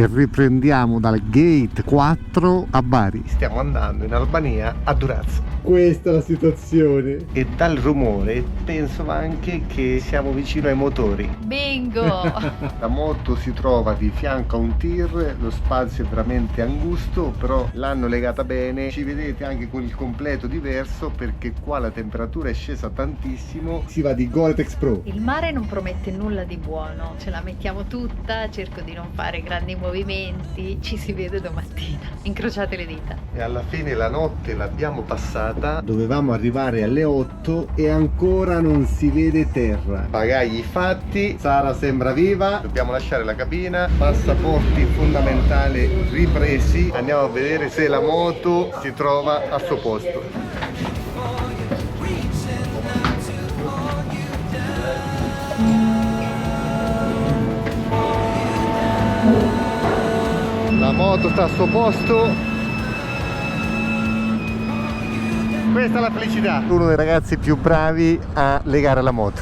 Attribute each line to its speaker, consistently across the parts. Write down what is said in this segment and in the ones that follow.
Speaker 1: e riprendiamo dal gate 4 a Bari. Stiamo andando in Albania a Durazzo. Questa è la situazione. E dal rumore penso anche che siamo vicino ai motori.
Speaker 2: Bingo!
Speaker 1: La moto si trova di fianco a un tir, lo spazio è veramente angusto, però l'hanno legata bene. Ci vedete anche con il completo diverso perché qua la temperatura è scesa tantissimo. Si va di Gore-Tex Pro.
Speaker 2: Il mare non promette nulla di buono, ce la mettiamo tutta, cerco di non fare grandi movimenti, ci si vede domattina, incrociate le dita.
Speaker 1: E alla fine la notte l'abbiamo passata, dovevamo arrivare alle 8 e ancora non si vede terra. Bagagli fatti, Sara sembra viva, dobbiamo lasciare la cabina, passaporti fondamentali ripresi, andiamo a vedere se la moto si trova al suo posto. La moto sta al suo posto. Questa è la felicità. Uno dei ragazzi più bravi a legare la moto.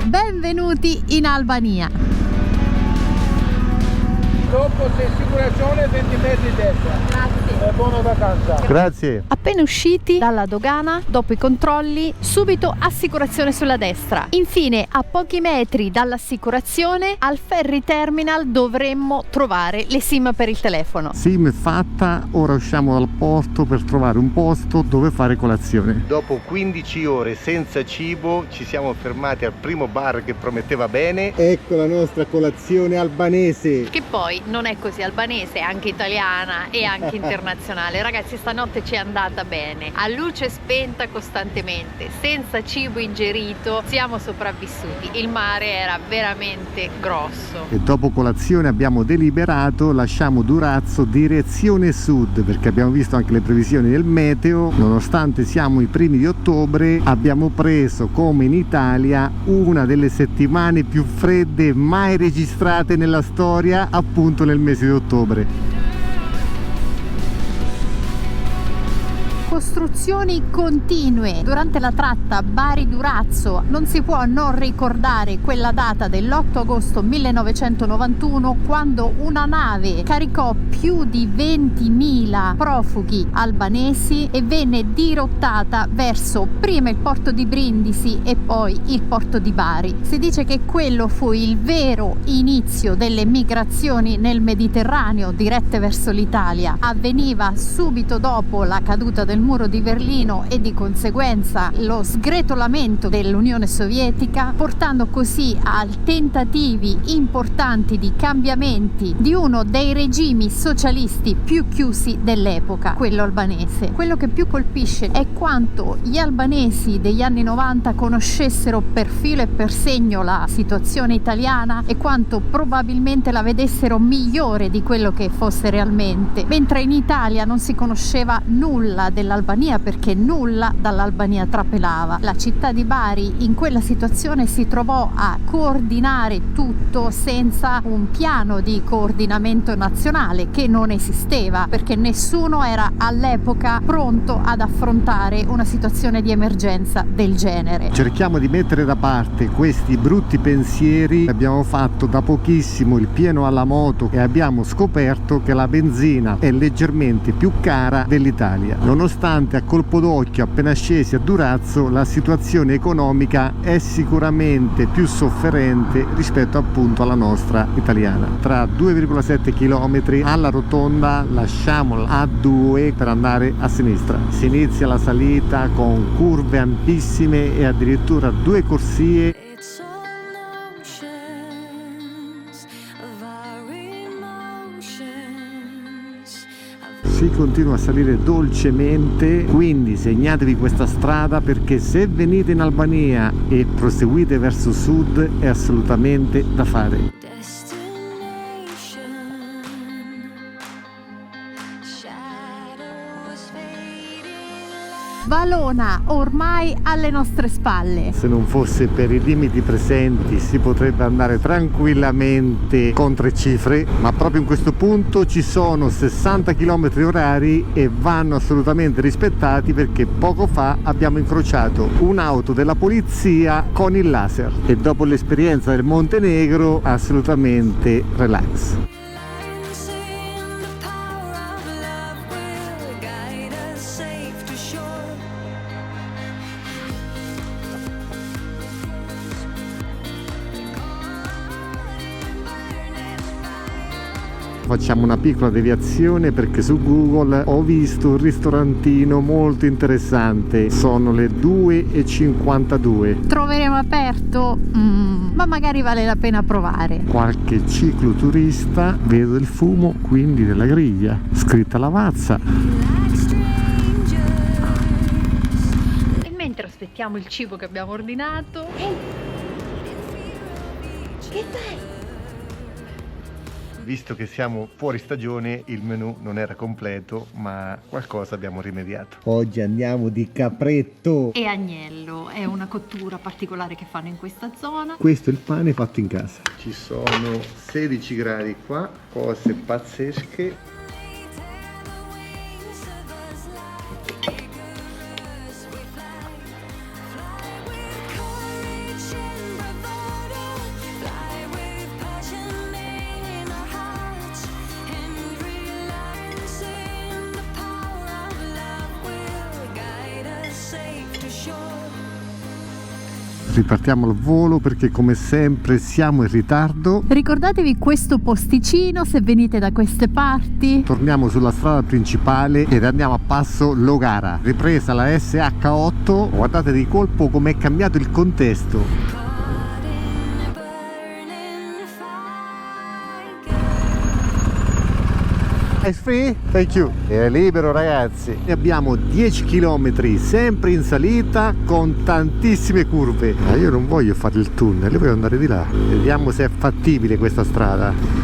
Speaker 2: Benvenuti in Albania.
Speaker 3: Dopo c'è assicurazione 20 metri di destra.
Speaker 2: Grazie.
Speaker 3: E buona vacanza.
Speaker 1: Grazie.
Speaker 2: Appena usciti dalla dogana, dopo i controlli, subito assicurazione sulla destra. Infine, a pochi metri dall'assicurazione, al ferry terminal dovremmo trovare le SIM per il telefono.
Speaker 1: SIM è fatta, ora usciamo dal porto per trovare un posto dove fare colazione. Dopo 15 ore senza cibo ci siamo fermati al primo bar che prometteva bene. Ecco la nostra colazione albanese.
Speaker 2: Che poi non è così albanese, è anche italiana e anche internazionale. Ragazzi, stanotte ci è andata bene, a luce spenta costantemente, senza cibo ingerito, siamo sopravvissuti. Il mare era veramente grosso.
Speaker 1: E dopo colazione abbiamo deliberato, lasciamo Durazzo direzione sud perché abbiamo visto anche le previsioni del meteo. Nonostante siamo i primi di ottobre, abbiamo preso come in Italia una delle settimane più fredde mai registrate nella storia, appunto nel mese di ottobre.
Speaker 2: Costruzioni continue durante la tratta Bari-Durazzo. Non si può non ricordare quella data dell'8 agosto 1991 quando una nave caricò più di 20.000 profughi albanesi e venne dirottata verso prima il porto di Brindisi e poi il porto di Bari. Si dice che quello fu il vero inizio delle migrazioni nel Mediterraneo dirette verso l'Italia. Avveniva subito dopo la caduta del muro di Berlino e di conseguenza lo sgretolamento dell'Unione Sovietica, portando così a tentativi importanti di cambiamenti di uno dei regimi socialisti più chiusi dell'epoca, quello albanese. Quello che più colpisce è quanto gli albanesi degli anni 90 conoscessero per filo e per segno la situazione italiana e quanto probabilmente la vedessero migliore di quello che fosse realmente, mentre in Italia non si conosceva nulla dell'Albania perché nulla dall'Albania trapelava. La città di Bari in quella situazione si trovò a coordinare tutto senza un piano di coordinamento nazionale che non esisteva perché nessuno era all'epoca pronto ad affrontare una situazione di emergenza del genere.
Speaker 1: Cerchiamo di mettere da parte questi brutti pensieri. Abbiamo fatto da pochissimo il pieno alla moto e abbiamo scoperto che la benzina è leggermente più cara dell'Italia. Nonostante a colpo d'occhio appena scesi a Durazzo la situazione economica è sicuramente più sofferente rispetto appunto alla nostra italiana. Tra 2,7 km alla rotonda lasciamo la A2 per andare a sinistra. Si inizia la salita con curve ampissime e addirittura 2 corsie. Si continua a salire dolcemente, quindi segnatevi questa strada perché se venite in Albania e proseguite verso sud è assolutamente da fare.
Speaker 2: Valona ormai alle nostre spalle.
Speaker 1: Se non fosse per i limiti presenti si potrebbe andare tranquillamente con 3 cifre, ma proprio in questo punto ci sono 60 km orari e vanno assolutamente rispettati, perché poco fa abbiamo incrociato un'auto della polizia con il laser e dopo l'esperienza del Montenegro assolutamente relax. Facciamo una piccola deviazione perché su Google ho visto un ristorantino molto interessante. Sono le 2:52.
Speaker 2: Troveremo aperto? Ma magari vale la pena provare.
Speaker 1: Qualche cicloturista, vedo il fumo quindi della griglia, scritta Lavazza.
Speaker 2: E mentre aspettiamo il cibo che abbiamo ordinato... Che fai?
Speaker 1: Visto che siamo fuori stagione, il menù non era completo, ma qualcosa abbiamo rimediato. Oggi andiamo di capretto.
Speaker 2: E agnello, è una cottura particolare che fanno in questa zona.
Speaker 1: Questo è il pane fatto in casa. Ci sono 16 gradi qua, cose pazzesche. Ripartiamo al volo perché come sempre siamo in ritardo.
Speaker 2: Ricordatevi questo posticino se venite da queste parti.
Speaker 1: Torniamo sulla strada principale ed andiamo a passo Logara. Ripresa la SH8. Guardate di colpo come è cambiato il contesto. It's free? Thank you. È libero ragazzi. E abbiamo 10 km sempre in salita con tantissime curve. Ma io non voglio fare il tunnel, io voglio andare di là. Vediamo se è fattibile questa strada.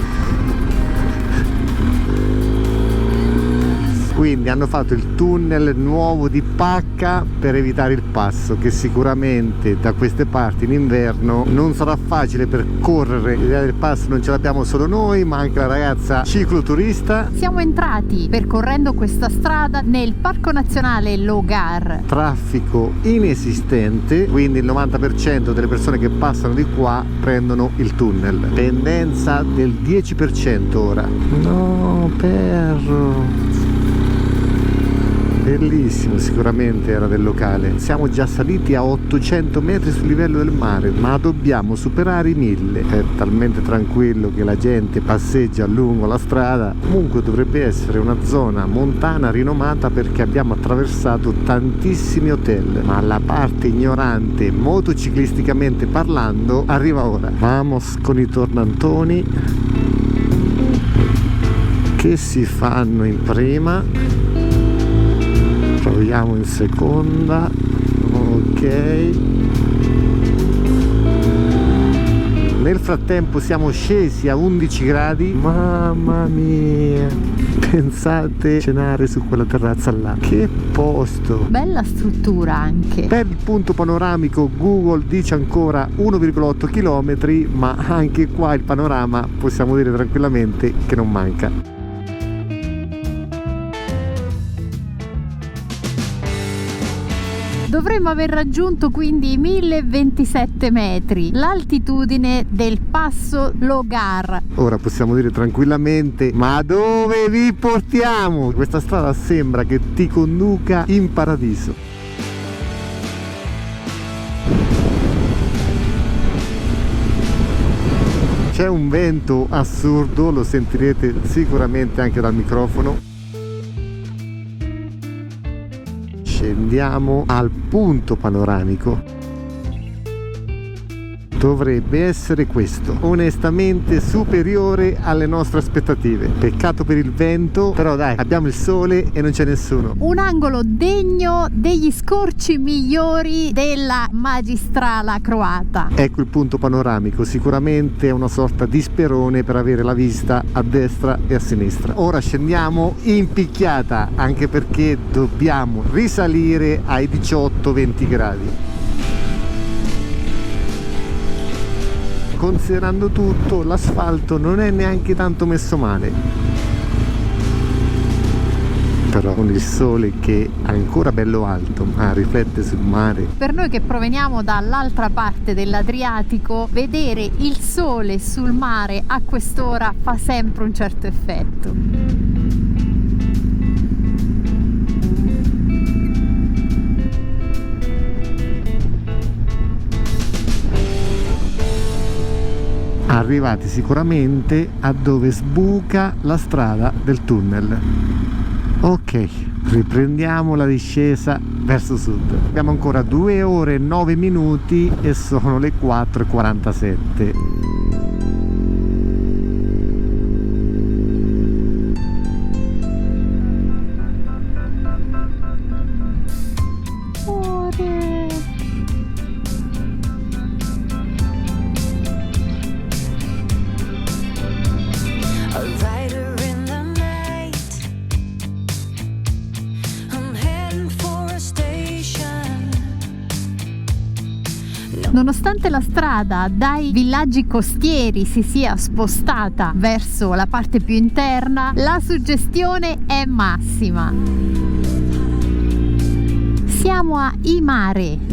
Speaker 1: Quindi hanno fatto il tunnel nuovo di Pacca per evitare il passo, che sicuramente da queste parti in inverno non sarà facile percorrere. L'idea del passo non ce l'abbiamo solo noi, ma anche la ragazza cicloturista.
Speaker 2: Siamo entrati percorrendo questa strada nel Parco Nazionale Logar.
Speaker 1: Traffico inesistente, quindi il 90% delle persone che passano di qua prendono il tunnel. Pendenza del 10% ora. No, perro. Bellissimo, sicuramente era del locale. Siamo già saliti a 800 metri sul livello del mare, ma dobbiamo superare i 1000. È talmente tranquillo che la gente passeggia lungo la strada. Comunque dovrebbe essere una zona montana rinomata perché abbiamo attraversato tantissimi hotel, ma la parte ignorante motociclisticamente parlando arriva ora. Vamos con i tornantoni che si fanno in prima. Proviamo in seconda, ok. Nel frattempo siamo scesi a 11 gradi, mamma mia, pensate cenare su quella terrazza là, che posto,
Speaker 2: bella struttura anche.
Speaker 1: Per il punto panoramico Google dice ancora 1,8 km, ma anche qua il panorama possiamo dire tranquillamente che non manca.
Speaker 2: Dovremmo aver raggiunto quindi i 1027 metri, l'altitudine del passo Logar.
Speaker 1: Ora possiamo dire tranquillamente: ma dove vi portiamo? Questa strada sembra che ti conduca in paradiso. C'è un vento assurdo, lo sentirete sicuramente anche dal microfono. Scendiamo al punto panoramico. dovrebbe essere questo, onestamente superiore alle nostre aspettative. Peccato per il vento, però dai, abbiamo il sole e non c'è nessuno.
Speaker 2: Un angolo degno degli scorci migliori della magistrala croata.
Speaker 1: Ecco il punto panoramico, sicuramente è una sorta di sperone per avere la vista a destra e a sinistra. Ora scendiamo in picchiata, anche perché dobbiamo risalire ai 18-20 gradi. Considerando tutto, l'asfalto non è neanche tanto messo male. Però con il sole che è ancora bello alto, ma riflette sul mare.
Speaker 2: Per noi che proveniamo dall'altra parte dell'Adriatico, vedere il sole sul mare a quest'ora fa sempre un certo effetto.
Speaker 1: Arrivati sicuramente a dove sbuca la strada del tunnel. Ok, riprendiamo la discesa verso sud. Abbiamo ancora 2 ore e 9 minuti e sono le 4:47.
Speaker 2: Nonostante la strada dai villaggi costieri si sia spostata verso la parte più interna, la suggestione è massima. Siamo a Imare.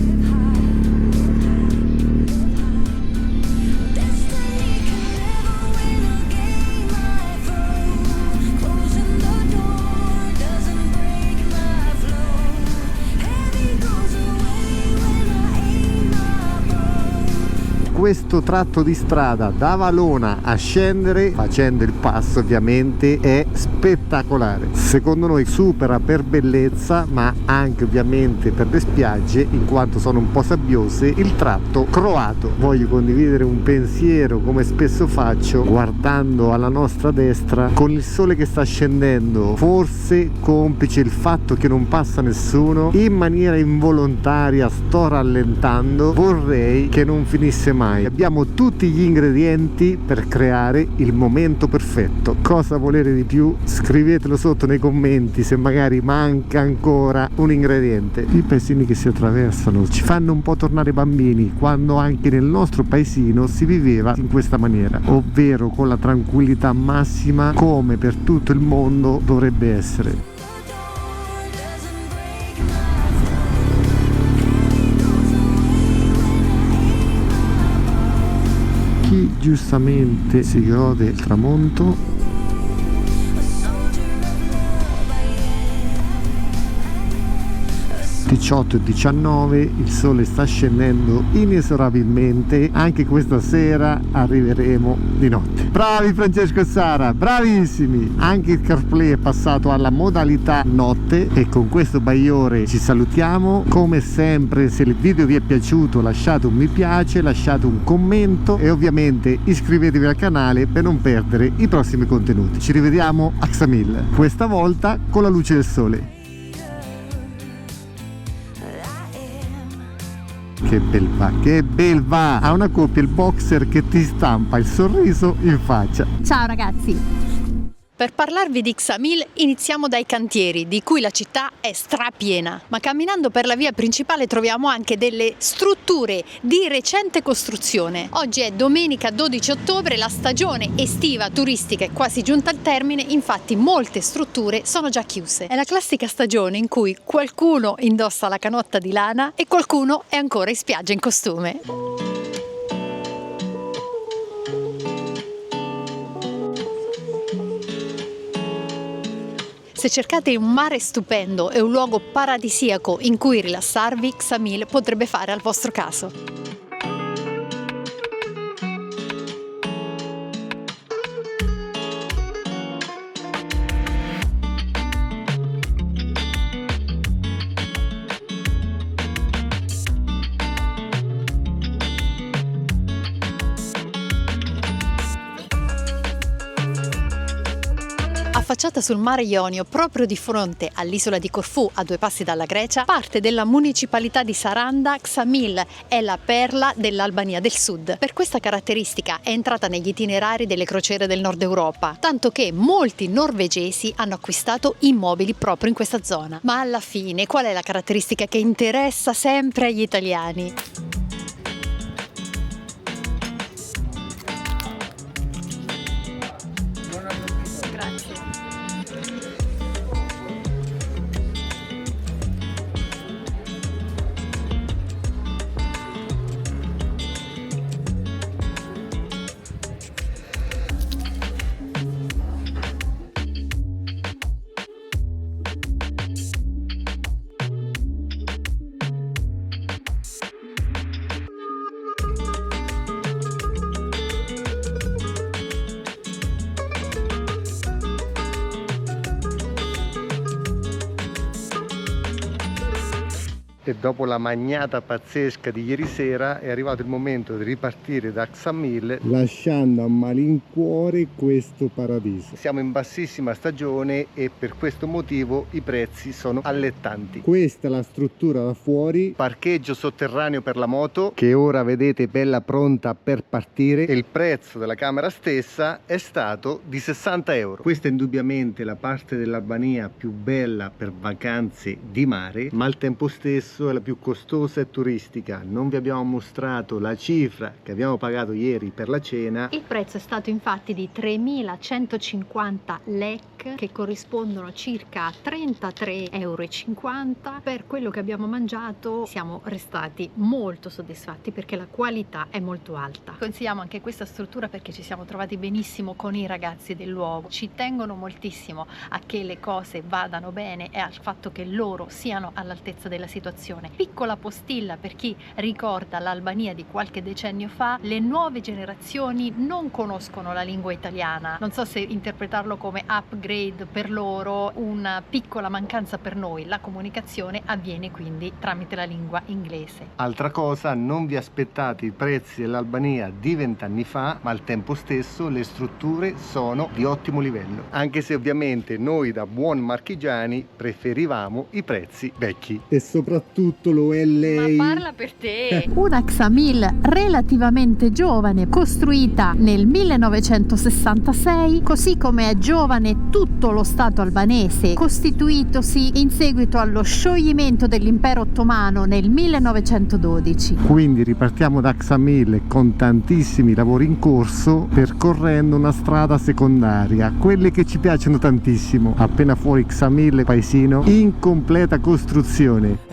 Speaker 1: Questo tratto di strada da Valona a scendere, facendo il passo ovviamente, è spettacolare. Secondo noi supera per bellezza, ma anche ovviamente per le spiagge, in quanto sono un po' sabbiose, il tratto croato. Voglio condividere un pensiero, come spesso faccio, guardando alla nostra destra con il sole che sta scendendo, forse complice il fatto che non passa nessuno, in maniera involontaria sto rallentando. Vorrei che non finisse mai. Abbiamo tutti gli ingredienti per creare il momento perfetto. Cosa volere di più? Scrivetelo sotto nei commenti se magari manca ancora un ingrediente. I paesini che si attraversano ci fanno un po' tornare bambini, quando anche nel nostro paesino si viveva in questa maniera, ovvero con la tranquillità massima, come per tutto il mondo dovrebbe essere. Chi giustamente si gode il tramonto. 18 e 19, il sole sta scendendo inesorabilmente, anche questa sera arriveremo di notte. Bravi Francesco e Sara, bravissimi! Anche il CarPlay è passato alla modalità notte e con questo bagliore ci salutiamo. Come sempre, se il video vi è piaciuto lasciate un mi piace, lasciate un commento e ovviamente iscrivetevi al canale per non perdere i prossimi contenuti. Ci rivediamo a Ksamil, questa volta con la luce del sole. Che bel va! Ha una coppia il boxer che ti stampa il sorriso in faccia.
Speaker 2: Ciao ragazzi!
Speaker 4: Per parlarvi di Ksamil iniziamo dai cantieri, di cui la città è strapiena, ma camminando per la via principale troviamo anche delle strutture di recente costruzione. Oggi è domenica 12 ottobre, la stagione estiva turistica è quasi giunta al termine, infatti molte strutture sono già chiuse. È la classica stagione in cui qualcuno indossa la canotta di lana e qualcuno è ancora in spiaggia in costume. Se cercate un mare stupendo e un luogo paradisiaco in cui rilassarvi, Ksamil potrebbe fare al vostro caso. Affacciata sul mare Ionio, proprio di fronte all'isola di Corfù, a 2 passi dalla Grecia, parte della municipalità di Saranda. Ksamil è la perla dell'Albania del Sud. Per questa caratteristica è entrata negli itinerari delle crociere del Nord Europa, tanto che molti norvegesi hanno acquistato immobili proprio in questa zona. Ma alla fine, qual è la caratteristica che interessa sempre agli italiani?
Speaker 1: E dopo la magnata pazzesca di ieri sera è arrivato il momento di ripartire da Ksamil, lasciando a malincuore questo paradiso. Siamo in bassissima stagione e per questo motivo i prezzi sono allettanti. Questa è la struttura da fuori, parcheggio sotterraneo per la moto che ora vedete bella pronta per partire, e il prezzo della camera stessa è stato di 60 euro. Questa è indubbiamente la parte dell'Albania più bella per vacanze di mare, ma al tempo stesso è la più costosa e turistica. Non vi abbiamo mostrato la cifra che abbiamo pagato ieri per la cena.
Speaker 4: Il prezzo è stato infatti di 3.150 lek, che corrispondono circa a 33,50 euro. Per quello che abbiamo mangiato siamo restati molto soddisfatti perché la qualità è molto alta. Consigliamo anche questa struttura perché ci siamo trovati benissimo con i ragazzi del luogo. Ci tengono moltissimo a che le cose vadano bene e al fatto che loro siano all'altezza della situazione. Piccola postilla per chi ricorda l'Albania di qualche decennio fa: le nuove generazioni non conoscono la lingua italiana. Non so se interpretarlo come upgrade per loro, una piccola mancanza per noi. La comunicazione avviene quindi tramite la lingua inglese.
Speaker 1: Altra cosa, non vi aspettate i prezzi dell'Albania di 20 anni fa, ma al tempo stesso le strutture sono di ottimo livello, anche se ovviamente noi da buon marchigiani preferivamo i prezzi vecchi. E soprattutto lo è lei.
Speaker 4: Ma parla per te!
Speaker 2: Una Ksamil relativamente giovane, costruita nel 1966, così come è giovane tutto lo Stato albanese, costituitosi in seguito allo scioglimento dell'impero ottomano nel 1912.
Speaker 1: Quindi ripartiamo da Ksamil con tantissimi lavori in corso, percorrendo una strada secondaria, quelle che ci piacciono tantissimo. Appena fuori Ksamil, paesino in completa costruzione.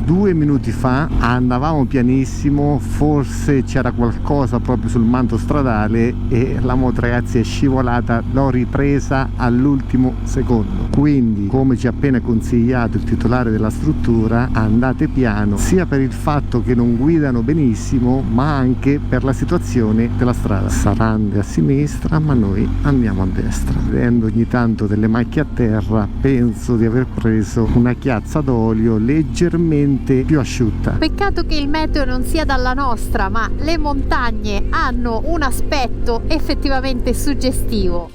Speaker 1: 2 minuti fa andavamo pianissimo, forse c'era qualcosa proprio sul manto stradale e la moto, ragazzi, è scivolata. L'ho ripresa all'ultimo secondo. Quindi, come ci ha appena consigliato il titolare della struttura, andate piano, sia per il fatto che non guidano benissimo, ma anche per la situazione della strada. Sarande a sinistra, ma noi andiamo a destra. Vedendo ogni tanto delle macchie a terra, penso di aver preso una chiazza d'olio leggermente più asciutta.
Speaker 2: Peccato che il meteo non sia dalla nostra, ma le montagne hanno un aspetto effettivamente suggestivo.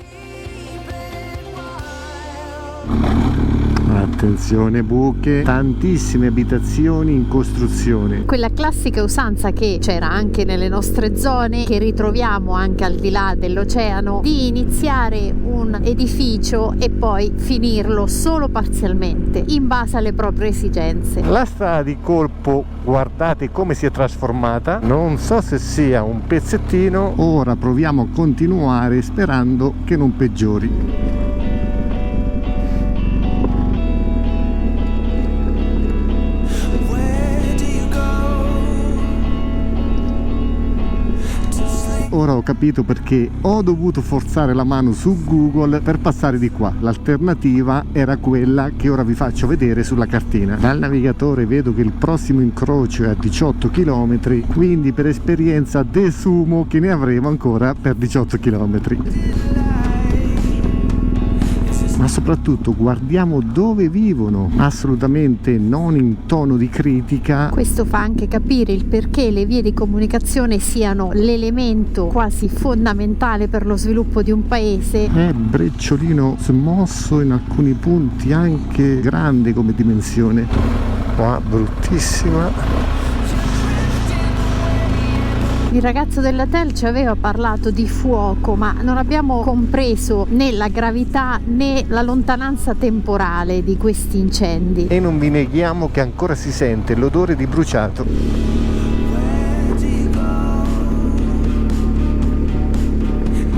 Speaker 1: Attenzione buche, tantissime abitazioni in costruzione.
Speaker 2: Quella classica usanza che c'era anche nelle nostre zone, che ritroviamo anche al di là dell'oceano, di iniziare un edificio e poi finirlo solo parzialmente, in base alle proprie esigenze.
Speaker 1: La strada di colpo, guardate come si è trasformata. Non so se sia un pezzettino. Ora proviamo a continuare sperando che non peggiori. Ora ho capito perché ho dovuto forzare la mano su Google per passare di qua. L'alternativa era quella che ora vi faccio vedere sulla cartina. Dal navigatore vedo che il prossimo incrocio è a 18 km, quindi per esperienza desumo che ne avremo ancora per 18 km. ma soprattutto guardiamo dove vivono, assolutamente non in tono di critica.
Speaker 2: Questo fa anche capire il perché le vie di comunicazione siano l'elemento quasi fondamentale per lo sviluppo di un paese.
Speaker 1: È brecciolino smosso, in alcuni punti anche grande come dimensione. Qua bruttissima.
Speaker 2: Il ragazzo dell'hotel ci aveva parlato di fuoco, ma non abbiamo compreso né la gravità né la lontananza temporale di questi incendi.
Speaker 1: E non vi neghiamo che ancora si sente l'odore di bruciato.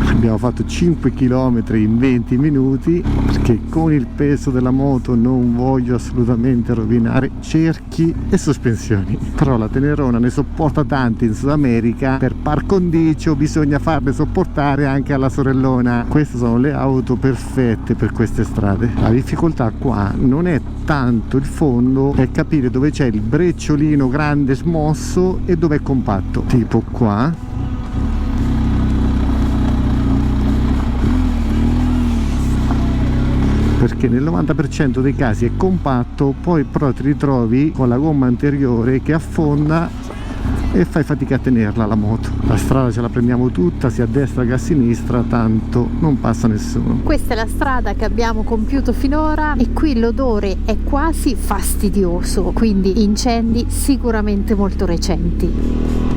Speaker 1: Abbiamo fatto 5 km in 20 minuti perché con il peso della moto non voglio assolutamente rovinare cerchi e sospensioni. Però la Tenerona ne sopporta tanti in Sud America, per par condicio bisogna farle sopportare anche alla sorellona. Queste sono le auto perfette per queste strade. La difficoltà qua non è tanto il fondo, è capire dove c'è il brecciolino grande smosso e dove è compatto, tipo qua. Perché nel 90% dei casi è compatto, poi però ti ritrovi con la gomma anteriore che affonda e fai fatica a tenerla la moto. La strada ce la prendiamo tutta, sia a destra che a sinistra, tanto non passa nessuno.
Speaker 2: Questa è la strada che abbiamo compiuto finora e qui l'odore è quasi fastidioso, quindi incendi sicuramente molto recenti.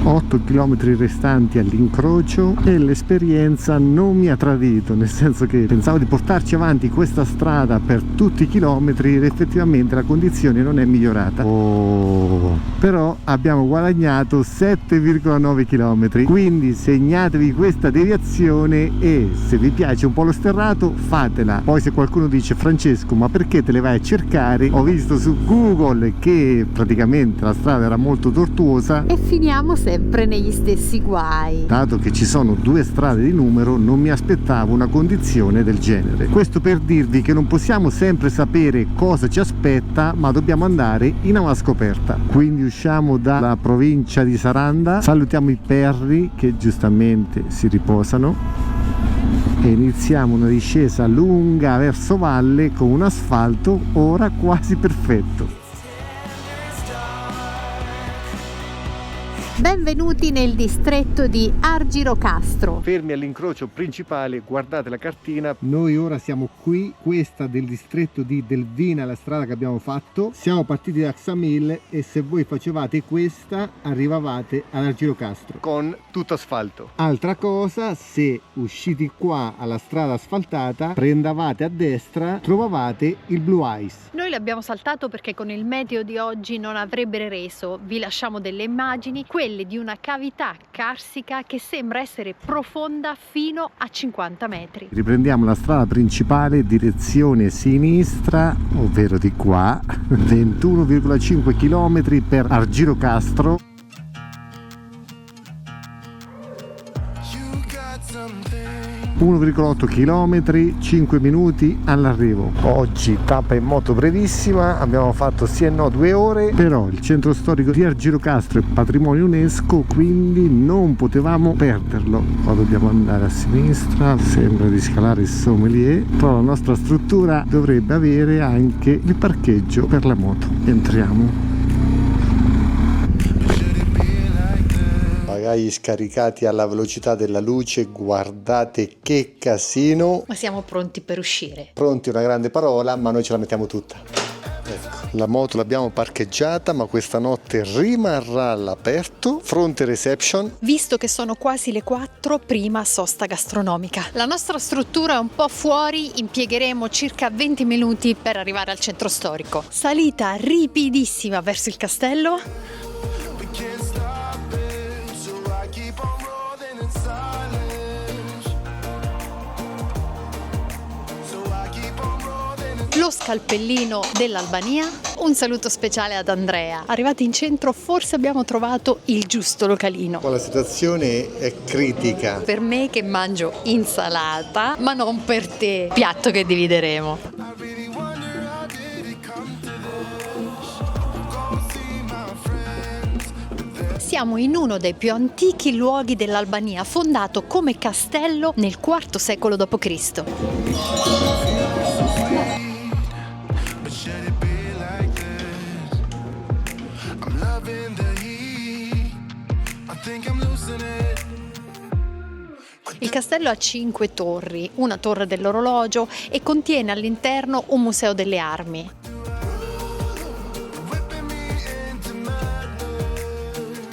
Speaker 1: 8 km restanti all'incrocio e l'esperienza non mi ha tradito, nel senso che pensavo di portarci avanti questa strada per tutti i chilometri ed effettivamente la condizione non è migliorata. Però abbiamo guadagnato 7,9 km, quindi segnatevi questa deviazione e se vi piace un po' lo sterrato fatela. Poi se qualcuno dice: Francesco, ma perché te le vai a cercare? Ho visto su Google che praticamente la strada era molto tortuosa
Speaker 2: e finiamo sempre negli stessi guai.
Speaker 1: Dato che ci sono 2 strade di numero, non mi aspettavo una condizione del genere. Questo per dirvi che non possiamo sempre sapere cosa ci aspetta, ma dobbiamo andare in una scoperta. Quindi usciamo dalla provincia di Saranda, salutiamo i perri che giustamente si riposano e iniziamo una discesa lunga verso valle con un asfalto ora quasi perfetto.
Speaker 2: Benvenuti nel distretto di Arghirocastro.
Speaker 1: Fermi all'incrocio principale, guardate la cartina. Noi ora siamo qui, questa del distretto di Delvina, la strada che abbiamo fatto. Siamo partiti da Ksamil e se voi facevate questa arrivavate ad Arghirocastro con tutto asfalto. Altra cosa, se usciti qua alla strada asfaltata, prendavate a destra, trovavate il Blue Ice.
Speaker 4: Noi l'abbiamo saltato perché con il meteo di oggi non avrebbe reso. Vi lasciamo delle immagini, quelle di una cavità carsica che sembra essere profonda fino a 50 metri.
Speaker 1: Riprendiamo la strada principale direzione sinistra, ovvero di qua, 21,5 km per Arghirocastro. 1,8 km, 5 minuti all'arrivo. Oggi tappa in moto brevissima, abbiamo fatto sì e no 2 ore, però il centro storico di Arghirocastro è patrimonio UNESCO, quindi non potevamo perderlo. Qua dobbiamo andare a sinistra, sembra di scalare il Sommelier, però la nostra struttura dovrebbe avere anche il parcheggio per la moto. Entriamo. Bagagli scaricati alla velocità della luce, guardate che casino.
Speaker 4: Ma siamo pronti per uscire.
Speaker 1: Pronti è una grande parola, ma noi ce la mettiamo tutta. Ecco, la moto l'abbiamo parcheggiata, ma questa notte rimarrà all'aperto, fronte reception.
Speaker 4: Visto che sono quasi le 4, prima sosta gastronomica. La nostra struttura è un po' fuori, impiegheremo circa 20 minuti per arrivare al centro storico. Salita ripidissima verso il castello. Lo scalpellino dell'Albania. Un saluto speciale ad Andrea. Arrivati in centro forse abbiamo trovato il giusto localino.
Speaker 1: La situazione è critica.
Speaker 4: Per me che mangio insalata, ma non per te, piatto che divideremo. Siamo in uno dei più antichi luoghi dell'Albania, fondato come castello nel IV secolo d.C. Il castello ha 5 torri, una torre dell'orologio e contiene all'interno un museo delle armi.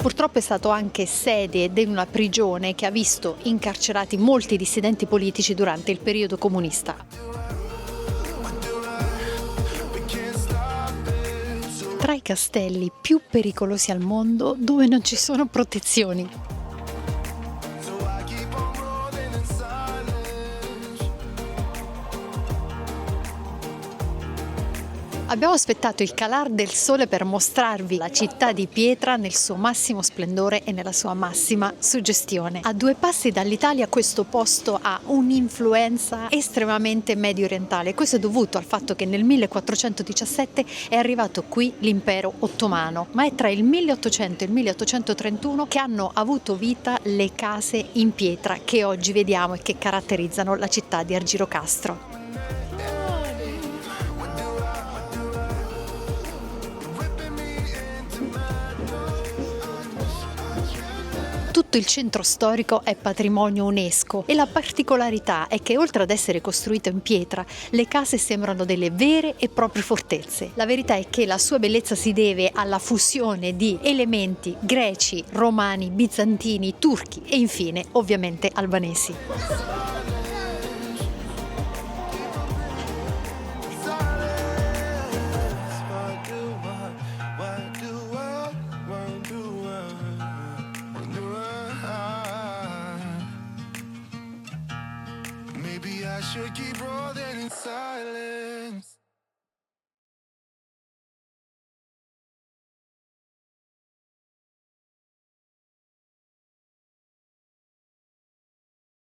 Speaker 4: Purtroppo è stato anche sede di una prigione che ha visto incarcerati molti dissidenti politici durante il periodo comunista. Tra i castelli più pericolosi al mondo dove non ci sono protezioni. Abbiamo aspettato il calar del sole per mostrarvi la città di pietra nel suo massimo splendore e nella sua massima suggestione. A 2 passi dall'Italia questo posto ha un'influenza estremamente medio orientale. Questo è dovuto al fatto che nel 1417 è arrivato qui l'impero ottomano, ma è tra il 1800 e il 1831 che hanno avuto vita le case in pietra che oggi vediamo e che caratterizzano la città di Argirocastro. Tutto il centro storico è patrimonio UNESCO e la particolarità è che oltre ad essere costruito in pietra, le case sembrano delle vere e proprie fortezze. La verità è che la sua bellezza si deve alla fusione di elementi greci, romani, bizantini, turchi e infine ovviamente albanesi.
Speaker 5: Maybe I should keep rolling.